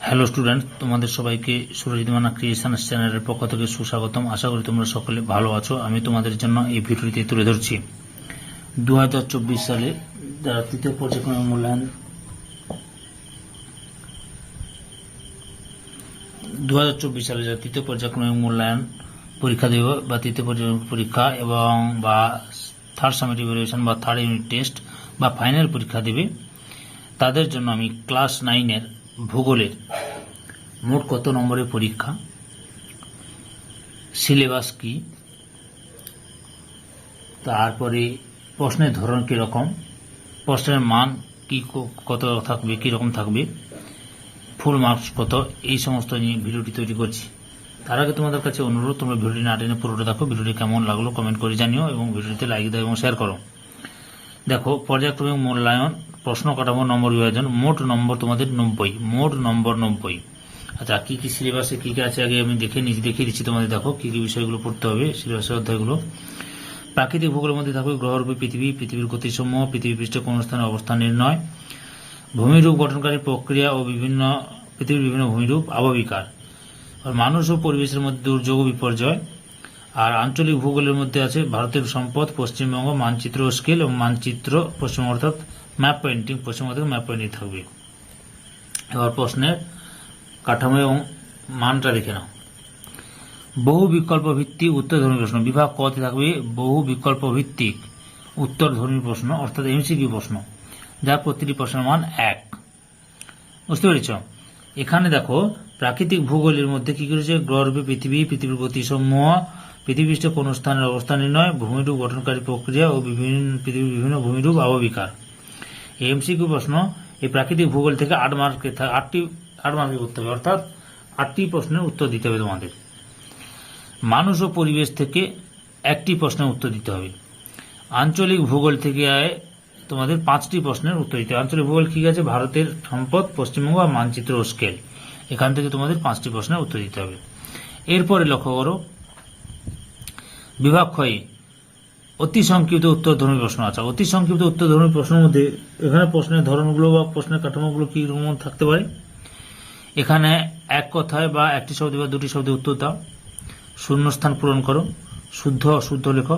Hello student, তোমাদের সবাইকে Surajit Manna creations চ্যানেলের পক্ষ থেকে সুস্বাগতম। আশা করি তোমরা সকলে ভালো আছো। আমি তোমাদের জন্য এই ভিডিওটি তুলে ধরছি 2024 সালে যারা তৃতীয় পর্যায়ক্রমিক মূল্যায়ন 2024 সালে যারা তৃতীয় পর্যায়ক্রমিক মূল্যায়ন পরীক্ষা দেবে বা তৃতীয় পর্যায় পরীক্ষা এবং বা থার্ড সামেটিভ ইভ্যালুয়েশন বা থার্ড ইউনিট টেস্ট বা ফাইনাল পরীক্ষা দেবে, তাদের জন্য আমি ক্লাস 9-এর ভূগোলের মোট কত নম্বরের পরীক্ষা, সিলেবাস কি, তারপরে প্রশ্নের ধরন কীরকম, প্রশ্নের মান কি কত থাকবে, কীরকম থাকবে, ফুল মার্কস কত, এই সমস্ত নিয়ে ভিডিওটি তৈরি করছি। তার আগে তোমাদের কাছে অনুরোধ, তোমরা ভিডিওটি না টেনে পুরোটা দেখো। ভিডিওটি কেমন লাগলো কমেন্ট করে জানিও এবং ভিডিওটিতে লাইক দাও এবং শেয়ার করো। দেখো, পর্যায়ক্রমিক মূল্যায়ন প্রশ্ন কাঠামো নম্বর বিভাজন, মোট নম্বর তোমাদের 90, মোট নম্বর 90। আচ্ছা, কি কি সিলেবাসে কি কি আছে আগে আমি দেখিয়ে দিচ্ছি তোমাদের। দেখো কি কি বিষয়গুলো পড়তে হবে সিলেবাসের অধ্যায়গুলো। প্রাকৃতিক ভূগোলের মধ্যে থাকবে গ্রহরূপী পৃথিবী, পৃথিবীর গতিসমূহ, পৃথিবী পৃষ্ঠে কোন স্থানে অবস্থান নির্ণয়, ভূমিরূপ গঠনকারী প্রক্রিয়া ও পৃথিবীর বিভিন্ন ভূমিরূপ, আবহবিকার, মানুষ ও পরিবেশের মধ্যে দুর্যোগ ও বিপর্যয়। আর আঞ্চলিক ভূগোলের মধ্যে আছে ভারতের সম্পদ, পশ্চিমবঙ্গ, মানচিত্র ও স্কেল এবং মানচিত্র পশ্চিমবঙ্গ অর্থাৎ ম্যাপ পেন্টিং, পশ্চিমবঙ্গ থেকে ম্যাপ পেন্টিং থাকবে। এবার প্রশ্নের কাঠামো এবং মানটা দেখে নাও। বহু বিকল্প ভিত্তিক উত্তরধর্মী প্রশ্ন, বিভাগ কতে থাকবে বহু বিকল্প ভিত্তিক উত্তরধর্মী প্রশ্ন অর্থাৎ এমসিকিউ প্রশ্ন, যার প্রতিটি প্রশ্নের মান 1। বুঝতে পেরেছ? এখানে দেখো প্রাকৃতিক ভূগোলের মধ্যে কি করেছে, গ্রহরূপী পৃথিবী, পৃথিবীর গতিসমূহ, পৃথিবীপৃষ্ঠে কোন স্থানের অবস্থান নির্ণয়, ভূমিরূপ গঠনকারী প্রক্রিয়া ও পৃথিবীর বিভিন্ন ভূমিরূপ, আবহবিকার। এই এমসিকিউ প্রশ্ন এই প্রাকৃতিক ভূগোল থেকে 8 মার্কে করতে হবে, অর্থাৎ 8টি প্রশ্নের উত্তর দিতে হবে তোমাদের। মানুষ ও পরিবেশ থেকে 1টি প্রশ্নের উত্তর দিতে হবে। আঞ্চলিক ভূগোল থেকে তোমাদের 5টি প্রশ্নের উত্তর দিতে হবে। আঞ্চলিক ভূগোল কি আছে, ভারতের সম্পদ, পশ্চিমবঙ্গ, মানচিত্র ও স্কেল, এখান থেকে তোমাদের 5টি প্রশ্নের উত্তর দিতে হবে। এরপরে লক্ষ্য করো, বিভাগ ক্ষয়ে অতি সংক্ষিপ্ত উত্তরধর্মী প্রশ্ন আছে। অতি সংক্ষিপ্ত উত্তরধর্মী প্রশ্নের মধ্যে এখানে প্রশ্নের ধরনগুলো বা প্রশ্নের কাঠামোগুলো কি রকম থাকতে পারে। এখানে এক কথায় বা একটি শব্দ বা দুটি শব্দে উত্তর দাও, শূন্যস্থান পূরণ করো, শুদ্ধ অশুদ্ধ লেখো,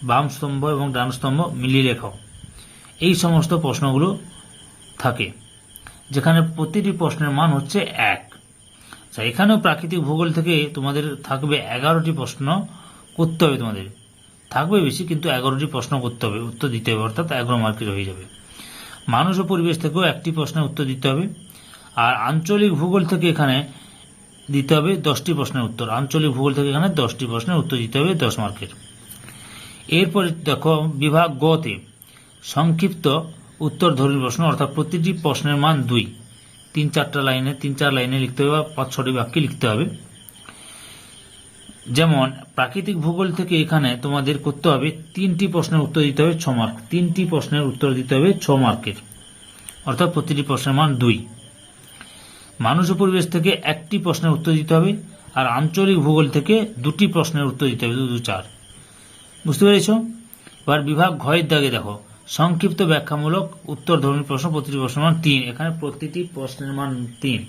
বাম স্তম্ভ এবং ডান স্তম্ভ মিলিয়ে লেখো। এই সমস্ত প্রশ্নগুলো থাকে, যেখানে প্রতিটি প্রশ্নের মান হচ্ছে 1। এখানেও প্রাকৃতিক ভূগোল থেকে তোমাদের থাকবে 11টি প্রশ্ন করতে হবে। তোমাদের থাকবে বেশি, কিন্তু 11টি প্রশ্ন করতে হবে, উত্তর দিতে হবে, অর্থাৎ 11 মার্কের হয়ে যাবে। মানুষ ও পরিবেশ থেকেও 1টি প্রশ্নের উত্তর দিতে হবে। আর আঞ্চলিক ভূগোল থেকে এখানে দিতে হবে 10টি প্রশ্নের উত্তর। আঞ্চলিক ভূগোল থেকে এখানে 10টি প্রশ্নের উত্তর দিতে হবে 10 মার্কের। এরপরে দেখো, বিভাগ গতে সংক্ষিপ্ত উত্তরধর্মী প্রশ্ন, অর্থাৎ প্রতিটি প্রশ্নের মান 2, 3-4 লাইনে লিখতে হবে বা 5-6টি বাক্যে লিখতে হবে। যেমন প্রাকৃতিক ভূগোল থেকে এখানে তোমাদের করতে হবে 3টি প্রশ্নের উত্তর দিতে হবে 6 মার্ক, 3টি প্রশ্নের উত্তর দিতে হবে 6 মার্কের, অর্থাৎ প্রতিটি প্রশ্নের মান 2। মানুষ ও পরিবেশ থেকে 1টি প্রশ্নের উত্তর দিতে হবে, আর আঞ্চলিক ভূগোল থেকে 2টি প্রশ্নের উত্তর দিতে হবে, 2-4। বুঝতে পেরেছ? এবার বিভাগ ঘয়ের দাগে দেখো, সংক্ষিপ্ত ব্যাখ্যামূলক উত্তরধর্মী প্রশ্ন, প্রতিটি প্রশ্নের মান 3। এখানে প্রতিটি প্রশ্নের মান 3।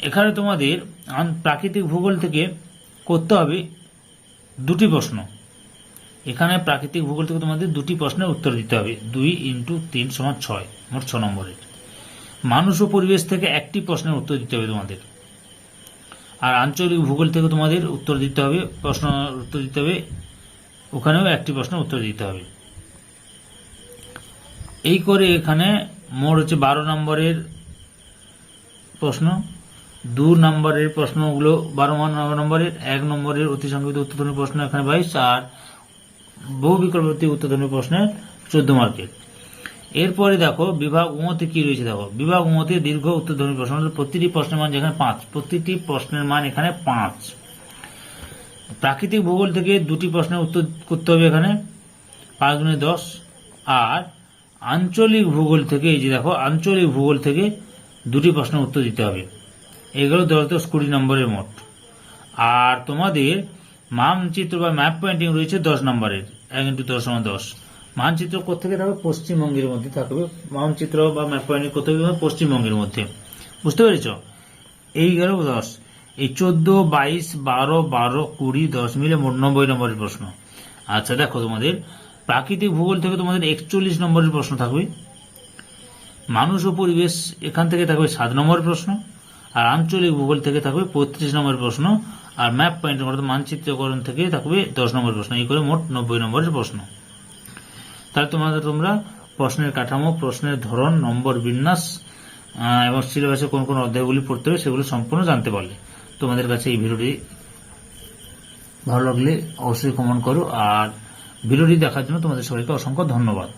এখানে তোমাদের প্রাকৃতিক ভূগোল থেকে করতে হবে 2টি প্রশ্ন। এখানে প্রাকৃতিক ভূগোল থেকে তোমাদের 2টি প্রশ্নের উত্তর দিতে হবে, 2 × 3 = 6, মোট 6 নম্বরের। মানুষ ও পরিবেশ থেকে 1টি প্রশ্নের উত্তর দিতে হবে তোমাদের। আর আঞ্চলিক ভূগোল থেকে তোমাদের উত্তর দিতে হবে, ওখানেও 1টি প্রশ্নের উত্তর দিতে হবে। এই করে এখানে মোট হচ্ছে 12 নম্বরের প্রশ্ন। 2 নম্বরের প্রশ্নগুলো 12 নম্বরের, 1 নম্বরের অতি সংক্ষিপ্ত উত্তরধর্মী প্রশ্ন এখানে 22, আর বহু বিকল্প উত্তরধর্মী প্রশ্নের 14 মার্কের। এরপরে দেখো বিভাগ উমতে কি রয়েছে। দেখো, বিভাগ উমতে দীর্ঘ উত্তরধর্মী প্রশ্ন, প্রতিটি প্রশ্নের মান যেখানে 5, প্রতিটি প্রশ্নের মান এখানে 5। প্রাকৃতিক ভূগোল থেকে 2টি প্রশ্নের উত্তর করতে হবে, এখানে 5 × 10। আর আঞ্চলিক ভূগোল থেকে, এই যে দেখো, আঞ্চলিক ভূগোল থেকে 2টি প্রশ্নের উত্তর দিতে হবে। এগুলো 10 20 নম্বরের মোট। আর তোমাদের মানচিত্র বা ম্যাপ পয়েন্টিং রয়েছে 10 নম্বরের, 1 × 10 = 10। মানচিত্র কোথেকে থাকবে, পশ্চিমবঙ্গের মধ্যে থাকবে। মানচিত্র বা ম্যাপ পয়েন্টিং কোথায়, পশ্চিমবঙ্গের মধ্যে। বুঝতে পেরেছ? এই গেল 10, এই 14, 22, 12, 12, 20, 10 মিলে মোট 90 নম্বরের প্রশ্ন। আচ্ছা দেখো, তোমাদের প্রাকৃতিক ভূগোল থেকে তোমাদের 41 নম্বরের প্রশ্ন থাকবে, মানুষ ও পরিবেশ এখান থেকে থাকবে 7 নম্বরের প্রশ্ন, আর আঞ্চলিক ভূগোল থেকে থাকবে 35 নম্বরের প্রশ্ন, আর ম্যাপ পয়েন্টিং অর্থাৎ মানচিত্রকরণ থেকে থাকবে 10 নম্বরের প্রশ্ন। এই করে মোট 90 নম্বরের প্রশ্ন। তাহলে তোমরা প্রশ্নের কাঠামো, প্রশ্নের ধরন, নম্বর বিন্যাস এবং সিলেবাসে কোন কোন অধ্যায়গুলি পড়তে হবে সেগুলো সম্পূর্ণ জানতে পারলে। তোমাদের কাছে এই ভিডিওটি ভালো লাগলে অবশ্যই কমেন্ট করো, আর ভিডিওটি দেখার জন্য তোমাদের সবাইকে অসংখ্য ধন্যবাদ।